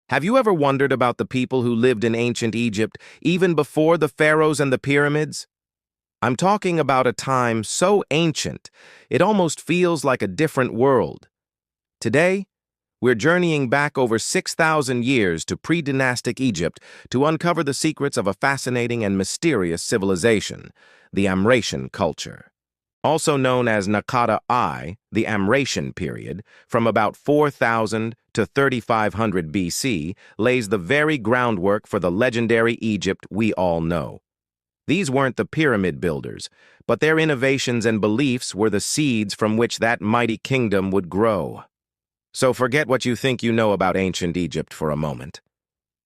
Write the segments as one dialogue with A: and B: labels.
A: Have you ever wondered about the people who lived in ancient Egypt even before the pharaohs and the pyramids? I'm talking about a time so ancient, it almost feels like a different world. Today, we're journeying back over 6,000 years to pre-dynastic Egypt to uncover the secrets of a fascinating and mysterious civilization, the Amratian culture. Also known as Naqada I, the Amratian period, from about 4000 to 3500 BC, lays the very groundwork for the legendary Egypt we all know. These weren't the pyramid builders, but their innovations and beliefs were the seeds from which that mighty kingdom would grow. So forget what you think you know about ancient Egypt for a moment,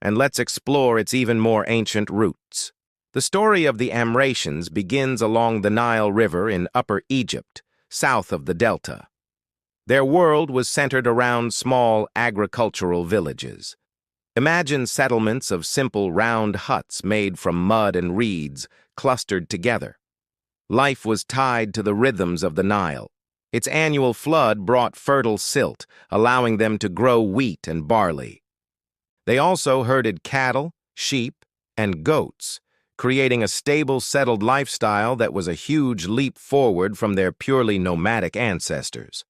A: and let's explore its even more ancient roots. The story of the Amratians begins along the Nile River in Upper Egypt, south of the Delta. Their world was centered around small agricultural villages. Imagine settlements of simple round huts made from mud and reeds clustered together. Life was tied to the rhythms of the Nile. Its annual flood brought fertile silt, allowing them to grow wheat and barley. They also herded cattle, sheep, and goats, creating a stable, settled lifestyle that was a huge leap forward from their purely nomadic ancestors.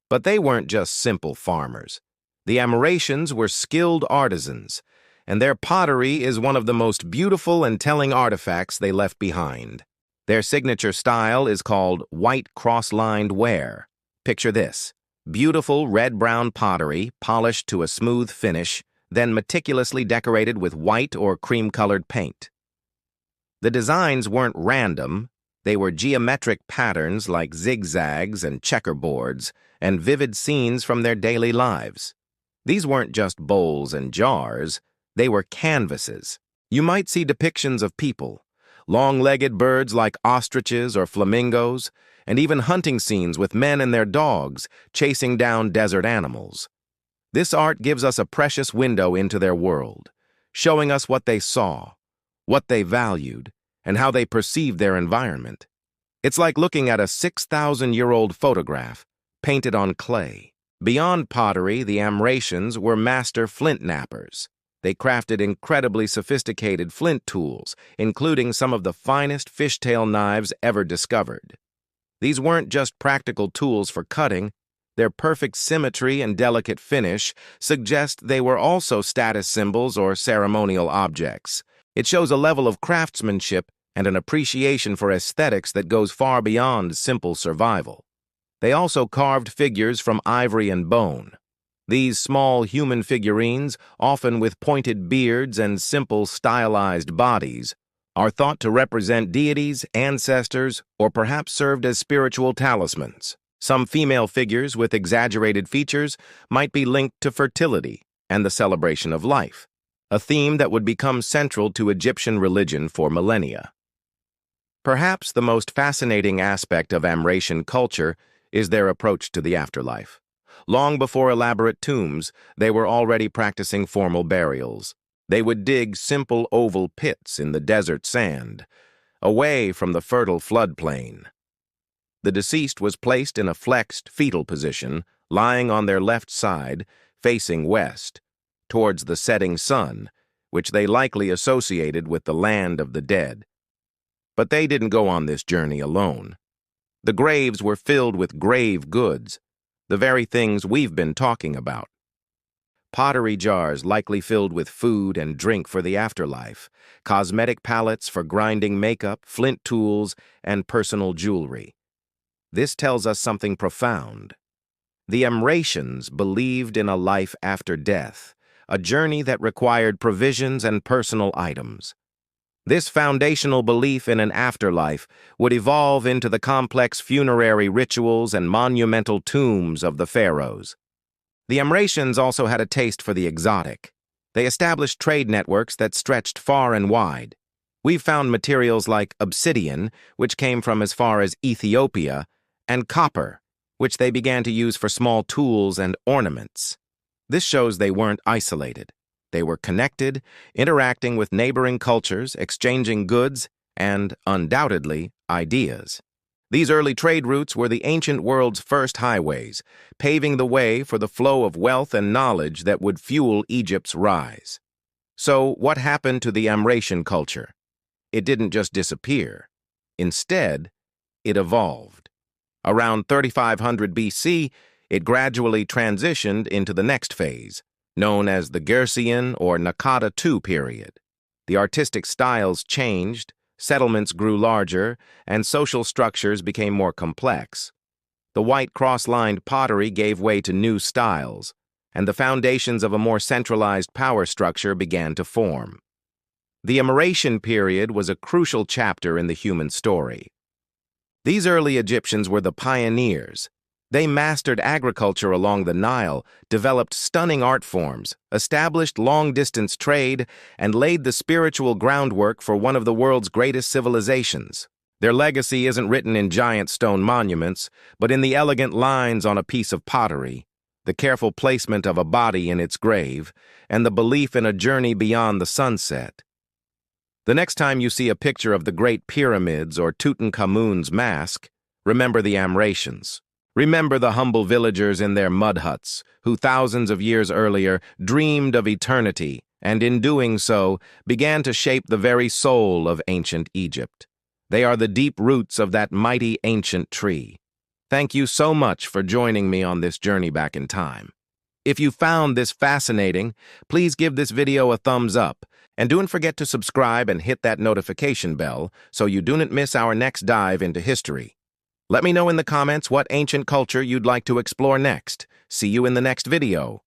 A: But they weren't just simple farmers. The Amratians were skilled artisans, and their pottery is one of the most beautiful and telling artifacts they left behind. Their signature style is called white cross-lined ware. Picture this: beautiful red-brown pottery, polished to a smooth finish, then meticulously decorated with white or cream-colored paint. The designs weren't random. They were geometric patterns like zigzags and checkerboards, and vivid scenes from their daily lives. These weren't just bowls and jars, they were canvases. You might see depictions of people, long-legged birds like ostriches or flamingos, and even hunting scenes with men and their dogs chasing down desert animals. This art gives us a precious window into their world, showing us what they saw, what they valued, and how they perceived their environment. It's like looking at a 6,000-year-old photograph painted on clay. Beyond pottery, the Amratians were master flint knappers. They crafted incredibly sophisticated flint tools, including some of the finest fishtail knives ever discovered. These weren't just practical tools for cutting. Their perfect symmetry and delicate finish suggest they were also status symbols or ceremonial objects. It shows a level of craftsmanship and an appreciation for aesthetics that goes far beyond simple survival. They also carved figures from ivory and bone. These small human figurines, often with pointed beards and simple stylized bodies, are thought to represent deities, ancestors, or perhaps served as spiritual talismans. Some female figures with exaggerated features might be linked to fertility and the celebration of life, a theme that would become central to Egyptian religion for millennia. Perhaps the most fascinating aspect of Amratian culture is their approach to the afterlife. Long before elaborate tombs, they were already practicing formal burials. They would dig simple oval pits in the desert sand, away from the fertile floodplain. The deceased was placed in a flexed fetal position, lying on their left side, facing west, towards the setting sun, which they likely associated with the land of the dead. But they didn't go on this journey alone. The graves were filled with grave goods, the very things we've been talking about. Pottery jars likely filled with food and drink for the afterlife, cosmetic palettes for grinding makeup, flint tools, and personal jewelry. This tells us something profound. The Amratians believed in a life after death, a journey that required provisions and personal items. This foundational belief in an afterlife would evolve into the complex funerary rituals and monumental tombs of the pharaohs. The Amratians also had a taste for the exotic. They established trade networks that stretched far and wide. We've found materials like obsidian, which came from as far as Ethiopia, and copper, which they began to use for small tools and ornaments. This shows they weren't isolated. They were connected, interacting with neighboring cultures, exchanging goods, and, undoubtedly, ideas. These early trade routes were the ancient world's first highways, paving the way for the flow of wealth and knowledge that would fuel Egypt's rise. So, what happened to the Amratian culture? It didn't just disappear. Instead, it evolved. Around 3500 BC, it gradually transitioned into the next phase, known as the Gersian or Naqada II period. The artistic styles changed, settlements grew larger, and social structures became more complex. The white cross-lined pottery gave way to new styles, and the foundations of a more centralized power structure began to form. The Amratian period was a crucial chapter in the human story. These early Egyptians were the pioneers. They mastered agriculture along the Nile, developed stunning art forms, established long-distance trade, and laid the spiritual groundwork for one of the world's greatest civilizations. Their legacy isn't written in giant stone monuments, but in the elegant lines on a piece of pottery, the careful placement of a body in its grave, and the belief in a journey beyond the sunset. The next time you see a picture of the Great Pyramids or Tutankhamun's mask, remember the Amratians. Remember the humble villagers in their mud huts, who thousands of years earlier dreamed of eternity, and in doing so, began to shape the very soul of ancient Egypt. They are the deep roots of that mighty ancient tree. Thank you so much for joining me on this journey back in time. If you found this fascinating, please give this video a thumbs up, and don't forget to subscribe and hit that notification bell so you don't miss our next dive into history. Let me know in the comments what ancient culture you'd like to explore next. See you in the next video.